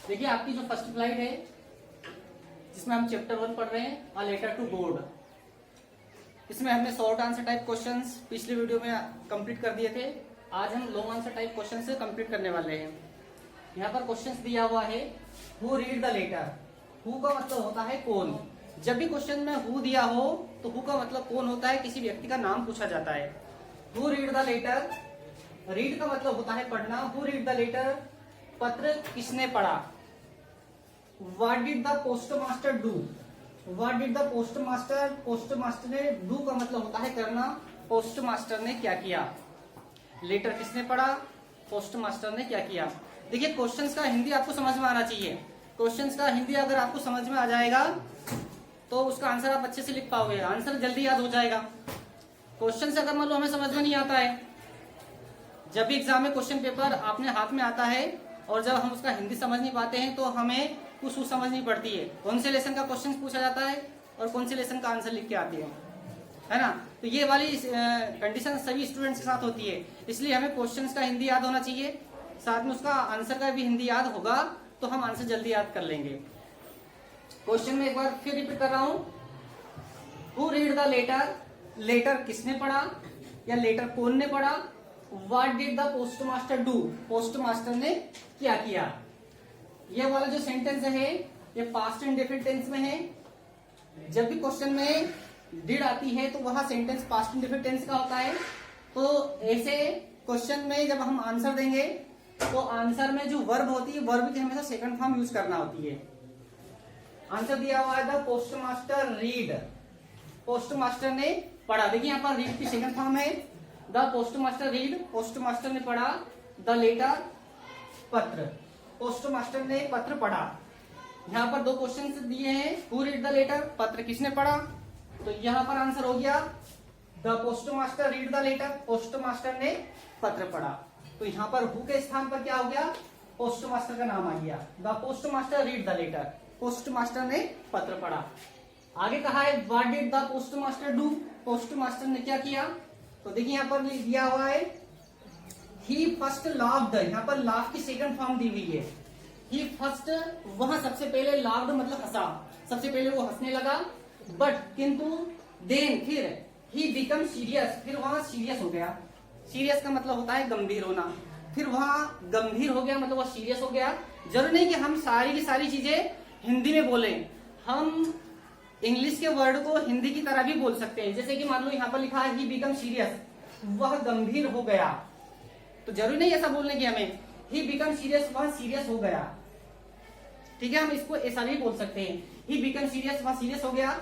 देखिए आपकी जो फर्स्ट स्लाइड है जिसमें हम चैप्टर 1 पढ़ रहे हैं अ लेटर टू गॉड। इसमें हमने शॉर्ट आंसर टाइप क्वेश्चंस पिछले वीडियो में कंप्लीट कर दिए थे। आज हम लॉन्ग आंसर टाइप क्वेश्चन से कंप्लीट करने वाले हैं। यहाँ पर क्वेश्चंस दिया हुआ है who read the letter. Who का मतलब होता है कौन। जब भी क्वेश्चन में हु दिया हो तो हु का मतलब कौन होता है, किसी व्यक्ति का नाम पूछा जाता है। Who read the letter, read का मतलब होता है पढ़ना। हु रीड द लेटर, पत्र किसने पढ़ा। What did the post master do, what did the post master, post master ने, डू का मतलब होता है करना, पोस्ट मास्टर ने क्या किया। लेटर किसने पढ़ा, पोस्ट मास्टर ने क्या किया। देखिए क्वेश्चंस का हिंदी आपको समझ में आना चाहिए। क्वेश्चंस का हिंदी अगर आपको समझ में आ जाएगा तो उसका आंसर आप अच्छे से लिख पाओगे, आंसर जल्दी याद हो जाएगा। क्वेश्चन से अगर मान लो हमें समझ में नहीं आता है, जब भी एग्जाम में क्वेश्चन पेपर अपने हाथ में आता है और जब हम उसका हिंदी समझ नहीं पाते हैं तो हमें कुछ समझनी पड़ती है, कौन से लेसन का क्वेश्चन पूछा जाता है और कौन से लेसन का आंसर लिख के आती है ना। तो ये वाली कंडीशन सभी स्टूडेंट्स के साथ होती है, इसलिए हमें क्वेश्चंस का हिंदी याद होना चाहिए, साथ में उसका आंसर का भी हिंदी याद होगा तो हम आंसर जल्दी याद कर लेंगे। क्वेश्चन में एक बार फिर रिपीट कर रहा हूं, who read the letter, letter किसने पढ़ा या लेटर कौन ने पढ़ा। What did the post master do, post master ने क्या किया। ये वाला जो सेंटेंस है ये पास्ट एंड डेफिनिट टेंस में है। जब भी क्वेश्चन में डिड आती है तो वह sentence past indefinite tense का होता है। तो ऐसे क्वेश्चन में जब हम आंसर देंगे तो आंसर में जो वर्ब होती है, वर्ब की हमेशा सेकंड फॉर्म यूज करना होती है। आंसर दिया हुआ है the post master read, post master ने पढ़ा। देखिए यहाँ पर रीड की सेकंड फॉर्म है the post master read, post master ने पढ़ा। द लेटर, पत्र, पोस्ट मास्टर ने पत्र पढ़ा। यहाँ पर दो क्वेश्चन दिए हैं, हु रीड द लेटर, पत्र किसने पढ़ा। तो यहाँ पर आंसर हो गया the post master read the letter, post master ने पत्र पढ़ा। तो यहाँ पर हु के स्थान पर क्या हो गया, पोस्ट मास्टर का नाम आ गया। The post master read the letter, post master ने पत्र पढ़ा। आगे कहा है what did the post master do, post master ने क्या किया। तो देखिए यहाँ पर दिया हुआ है ही फर्स्ट लाफ्ड, यहाँ पर लाफ की सेकंड फॉर्म दी हुई है। ही फर्स्ट, वहां सबसे पहले लाफ्ड मतलब हंसा, सबसे पहले वो हंसने लगा। बट किंतु देन फिर ही बिकम सीरियस, फिर वहां सीरियस हो गया। सीरियस का मतलब होता है गंभीर होना, फिर वहां गंभीर हो गया मतलब वह सीरियस हो गया। जरूरी नहीं कि हम सारी की सारी चीजें हिंदी में बोले, हम इंग्लिश के वर्ड को हिंदी की तरह भी बोल सकते हैं। जैसे कि मान लो यहाँ पर लिखा है ही बिकम सीरियस, वह गंभीर हो गया। तो जरूरी नहीं ऐसा बोलने की हमें, ही बिकम सीरियस, वह सीरियस हो गया। ठीक है, हम इसको ऐसा भी बोल सकते हैं, ही बिकम सीरियस, वह सीरियस हो गया।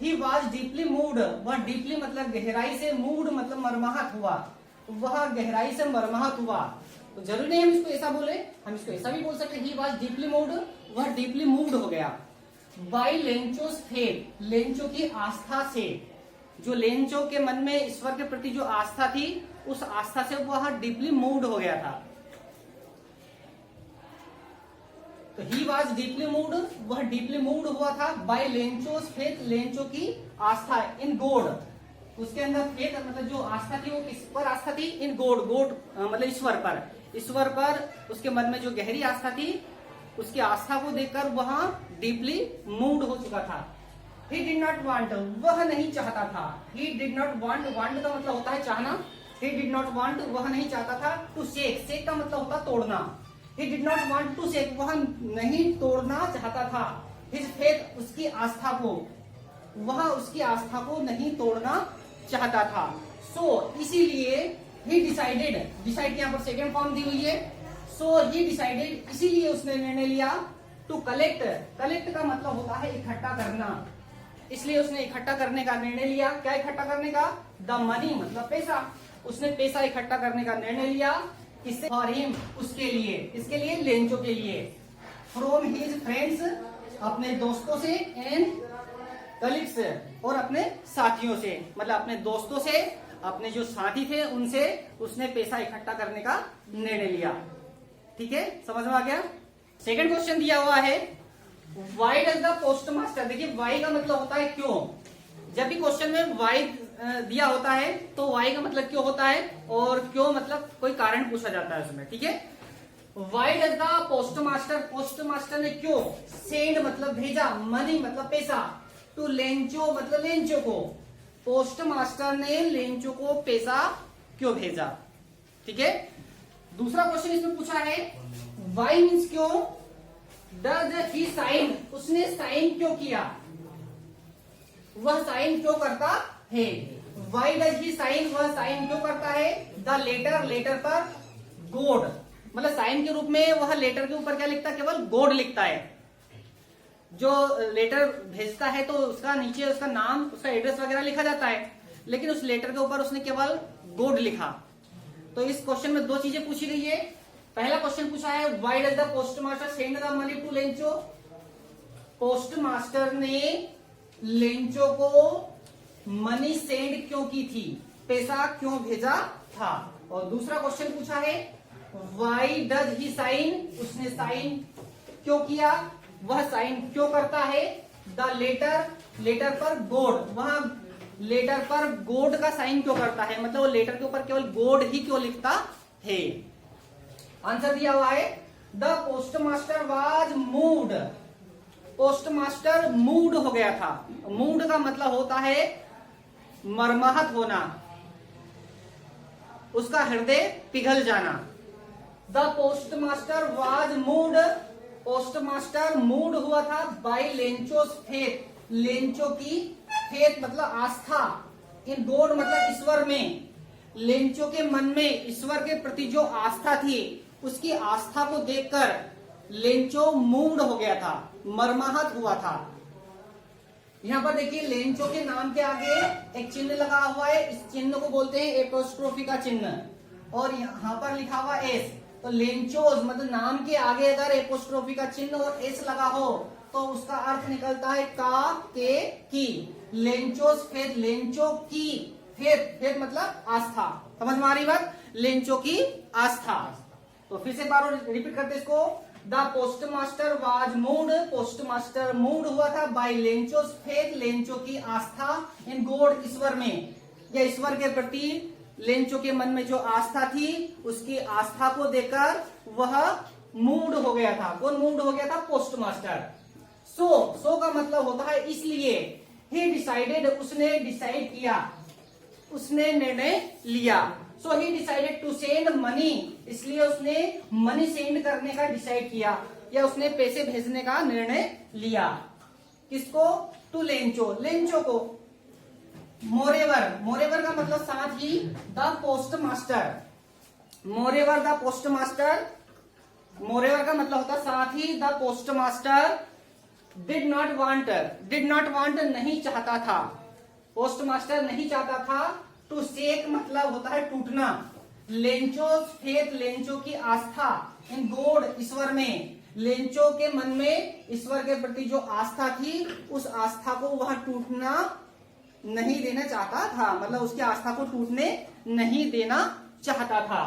ही वॉज डीपली मूव्ड, वह डीपली मतलब गहराई से, मूड मतलब मर्माहत हुआ, वह गहराई से मर्माहत हुआ। तो जरूरी नहीं हम इसको ऐसा बोले, हम इसको ऐसा भी बोल सकते हैं, ही वॉज डीपली मूव्ड, वह डीपली मूव्ड हो गया। बाई लेंचोस फेथ, लेंचो की आस्था से, जो लेंचो के मन में ईश्वर के प्रति जो आस्था थी, उस आस्था से वह डीपली मूव्ड हो गया था। तो ही वॉज डीपली मूव्ड, वह डीपली मूव्ड हुआ था। बाय लेंचोस फेथ, लेंचो की आस्था, इन गॉड, उसके अंदर फेथ मतलब जो आस्था थी वो किस पर आस्था थी, इन गॉड, गॉड मतलब ईश्वर पर, ईश्वर पर उसके मन में जो गहरी आस्था थी, उसकी आस्था को देखकर वह डीपली मूव्ड हो चुका था। ही डिड नॉट वांट, वह नहीं चाहता था। ही डिड नॉट वांट, वांट का मतलब होता है चाहना। ही डिड नॉट वांट, वह नहीं चाहता था। टू शेक, शेक का मतलब होता है तोड़ना। He did not want to shake, वह नहीं तोड़ना चाहता था। हिज फेथ, उसकी आस्था को, वह उसकी आस्था को नहीं तोड़ना चाहता था। सो इसीलिए ही डिसाइडेड, डिसाइड यहाँ पर सेकेंड फॉर्म दी हुई है। सो ही डिसाइडेड, इसीलिए उसने निर्णय लिया। टू कलेक्ट, कलेक्ट का मतलब होता है इकट्ठा करना, इसलिए उसने इकट्ठा करने का निर्णय लिया। क्या इकट्ठा करने का, द मनी मतलब पैसा, उसने पैसा इकट्ठा करने का निर्णय लिया। इससे फॉर हिम, उसके लिए, इसके लिए लेंचो के लिए। फ्रॉम हिज फ्रेंड्स, अपने दोस्तों से, एंड कलीग्स, और अपने साथियों से, मतलब अपने दोस्तों से, अपने जो साथी थे उनसे उसने पैसा इकट्ठा करने का निर्णय लिया। ठीक है, समझ में आ गया। सेकंड क्वेश्चन दिया हुआ है why does the post master, देखिए वाई का मतलब होता है क्यों। जब भी क्वेश्चन में वाई दिया होता है तो वाई का मतलब क्यों होता है, और क्यों मतलब कोई कारण पूछा जाता है उसमें। ठीक है, वाई डज द पोस्टमास्टर ने क्यों, सेंड मतलब भेजा, मनी मतलब पैसा, टू लेंचो मतलब लेंचो को, पोस्टमास्टर ने लेंचो को पैसा क्यों भेजा। ठीक है। दूसरा क्वेश्चन इसमें पूछा है वाई मीन्स क्यों, डज ही साइन उसने साइन क्यों किया, वह साइन क्यों करता है। वाई डज ही साइन वह साइन क्यों करता है, द लेटर लेटर पर गोड मतलब साइन के रूप में वह लेटर के ऊपर क्या लिखता है, केवल गोड लिखता है। जो लेटर भेजता है तो उसका नीचे उसका नाम उसका एड्रेस वगैरह लिखा जाता है, लेकिन उस लेटर के ऊपर उसने केवल गोड लिखा। तो इस क्वेश्चन में दो चीजें पूछी गई है। पहला क्वेश्चन पूछा है why does the postmaster send the money to Lencho, postmaster ने लेंचो को मनी सेंड क्यों की थी, पैसा क्यों भेजा था। और दूसरा क्वेश्चन पूछा है व्हाई डज ही साइन उसने साइन क्यों किया, वह साइन क्यों करता है, द लेटर लेटर पर गोड वह लेटर पर गोड का साइन क्यों करता है, मतलब वो लेटर के ऊपर केवल गोड ही क्यों लिखता है। आंसर दिया हुआ है the postmaster was mood, postmaster mood हो गया था। मूड का मतलब होता है मर्माहत होना, उसका हृदय पिघल जाना। The postmaster was mood, postmaster mood हुआ था बाय लेंचोस फेथ, लेंचो की फेथ मतलब आस्था, इन गॉड मतलब ईश्वर में, लेंचो के मन में ईश्वर के प्रति जो आस्था थी उसकी आस्था को देखकर लेंचो मूड हो गया था, मर्माहत हुआ था। यहाँ पर देखिए लेंचो के नाम के आगे एक चिन्ह लगा हुआ है, इस चिन्ह को बोलते हैं एपोस्ट्रोफी का चिन्ह, और यहाँ पर लिखा हुआ एस। तो लेंचोस मतलब नाम के आगे अगर एपोस्ट्रोफी का चिन्ह और एस लगा हो तो उसका अर्थ निकलता है का के की। लेंचोस फेथ, लेंचो की फेथ, फेथ मतलब आस्था। समझ में आ रही बात, लेंचो की आस्था। तो फिर से बार रिपीट करते इसको, the postmaster was mood, postmaster mood हुआ था बाय लेंचोस फेथ, लेंचो की आस्था, इन गॉड ईश्वर में, या ईश्वर के प्रति लेंचो के मन में जो आस्था थी उसकी आस्था को देखकर वह मूड हो गया था। कौन मूड हो गया था, पोस्टमास्टर। सो का मतलब होता है इसलिए, ही डिसाइडेड उसने डिसाइड किया, उसने निर्णय लिया। So he decided to send money, इसलिए उसने मनी सेंड करने का डिसाइड किया, या उसने पैसे भेजने का निर्णय लिया। किसको, टू लेंचो, लेंचो को। मोरेवर, मोरेवर का मतलब साथ ही, the postmaster, moreover the postmaster, moreover का मतलब होता साथ ही, the postmaster did not want, did not want नहीं चाहता था, पोस्टमास्टर नहीं चाहता था। टू शेक मतलब होता है टूटना, लेंचोस फेथ लेंचो की आस्था, इन गॉड ईश्वर में, लेंचो के मन में ईश्वर के प्रति जो आस्था थी उस आस्था को वह टूटना नहीं देना चाहता था, मतलब उसकी आस्था को टूटने नहीं देना चाहता था।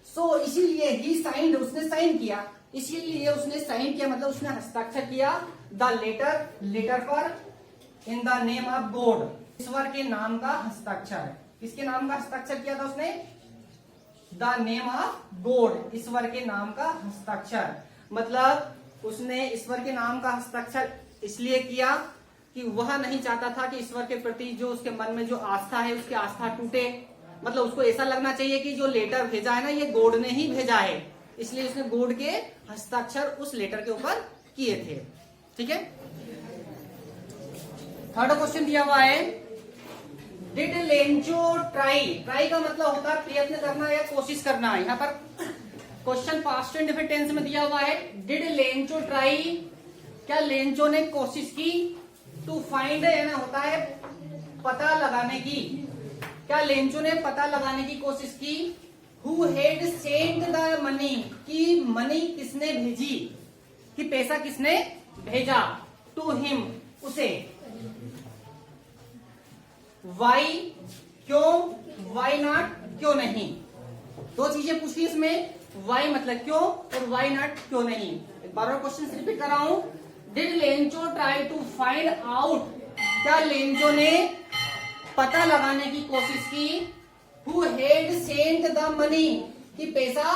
सो इसीलिए ही साइंड उसने साइन किया, इसीलिए उसने साइन किया मतलब उसने हस्ताक्षर किया, द लेटर लेटर पर, in the name of God ईश्वर के नाम का हस्ताक्षर। किसके नाम का हस्ताक्षर किया था उसने, द नेम ऑफ गॉड ईश्वर के नाम का हस्ताक्षर। मतलब उसने ईश्वर के नाम का हस्ताक्षर इसलिए किया कि वह नहीं चाहता था कि ईश्वर के प्रति जो उसके मन में जो आस्था है उसकी आस्था टूटे, मतलब उसको ऐसा लगना चाहिए कि जो लेटर भेजा है ना ये गॉड ने ही भेजा है, इसलिए उसने गॉड के हस्ताक्षर उस लेटर के ऊपर किए थे। ठीक है। थर्ड क्वेश्चन दिया हुआ है, डिड लेंचो ट्राई, ट्राई का मतलब होता है प्रयत्न करना या कोशिश करना। यहाँ पर क्वेश्चन पास्ट इंडेफिनिट टेंस में दिया हुआ है, डिड लेंचो ट्राई, क्या लेंचो ने कोशिश की, टू फाइंड यानी होता है पता लगाने की, क्या लेंचो ने पता लगाने की कोशिश की, who had send the money, कि मनी किसने भेजी, कि पैसा किसने भेजा, टू हिम उसे। वाई क्यों, वाई नॉट क्यों नहीं। दो चीजें पूछी इसमें, वाई मतलब क्यों और वाई नॉट क्यों नहीं। एक बार और क्वेश्चन रिपीट कर रहा हूं, did Lencho try to find out, क्या लेंचो ने पता लगाने की कोशिश की, who had sent the money, कि पैसा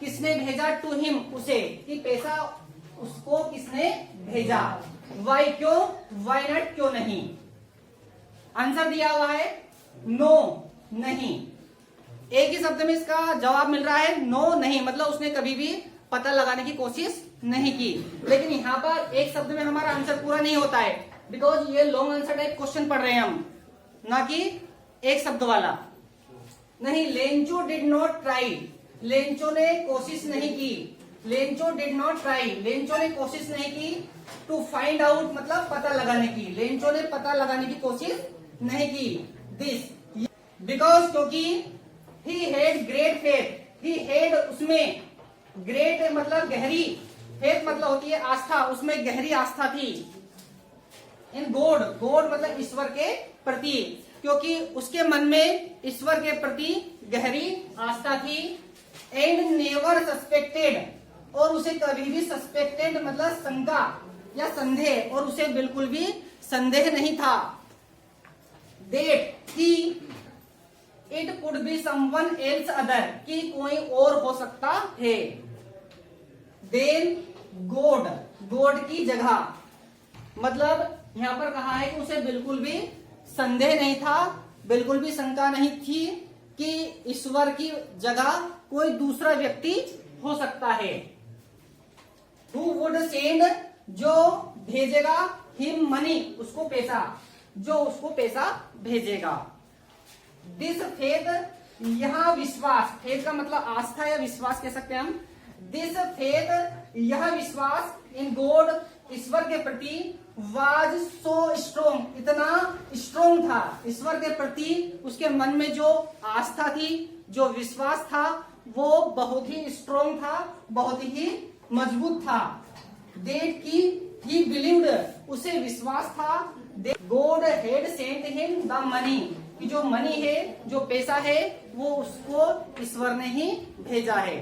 किसने भेजा, टू हिम, उसे, कि पैसा उसको किसने भेजा। वाई, क्यों, वाई नॉट, क्यों नहीं। आंसर दिया हुआ है नो, नहीं। एक ही शब्द में इसका जवाब मिल रहा है नो, नहीं, मतलब उसने कभी भी पता लगाने की कोशिश नहीं की। लेकिन यहां पर एक शब्द में हमारा आंसर पूरा नहीं होता है, बिकॉज ये लॉन्ग आंसर टाइप क्वेश्चन पढ़ रहे हैं हम, ना कि एक शब्द वाला। नहीं, Lencho did not try, Lencho ने कोशिश नहीं की। Lencho did not try, Lencho ने कोशिश नहीं की। टू फाइंड आउट मतलब पता लगाने की, लेंचो ने पता लगाने की कोशिश नहीं की। दिस बिकॉज, क्योंकि he had great faith, he had उसमें, ग्रेट मतलब गहरी, फेथ मतलब होती है आस्था, उसमें गहरी आस्था थी। इन गॉड, गॉड मतलब ईश्वर के प्रति, क्योंकि उसके मन में ईश्वर के प्रति गहरी आस्था थी। एंड नेवर सस्पेक्टेड, और उसे कभी भी सस्पेक्टेड मतलब शंका या संदेह, और उसे बिल्कुल भी संदेह नहीं था। दैट कि it could be someone else other, कि कोई और हो सकता है। देन गॉड, गॉड की जगह, मतलब यहां पर कहा है कि उसे बिल्कुल भी संदेह नहीं था, बिल्कुल भी शंका नहीं थी कि ईश्वर की जगह कोई दूसरा व्यक्ति हो सकता है। Who would send, जो भेजेगा, him money, उसको पैसा, जो उसको पैसा भेजेगा। This faith, यह विश्वास, faith का मतलब आस्था या विश्वास कह सकते हैं हम। This faith, यह विश्वास, in God, ईश्वर के प्रति, was so strong, इतना स्ट्रोंग था, ईश्वर के प्रति उसके मन में जो आस्था थी, जो विश्वास था, वो बहुत ही स्ट्रोंग था, बहुत ही मजबूत था। That की he believed, उसे विश्वास था, God had sent him the money, कि जो मनी है, जो पैसा है, वो उसको ईश्वर ने ही भेजा है।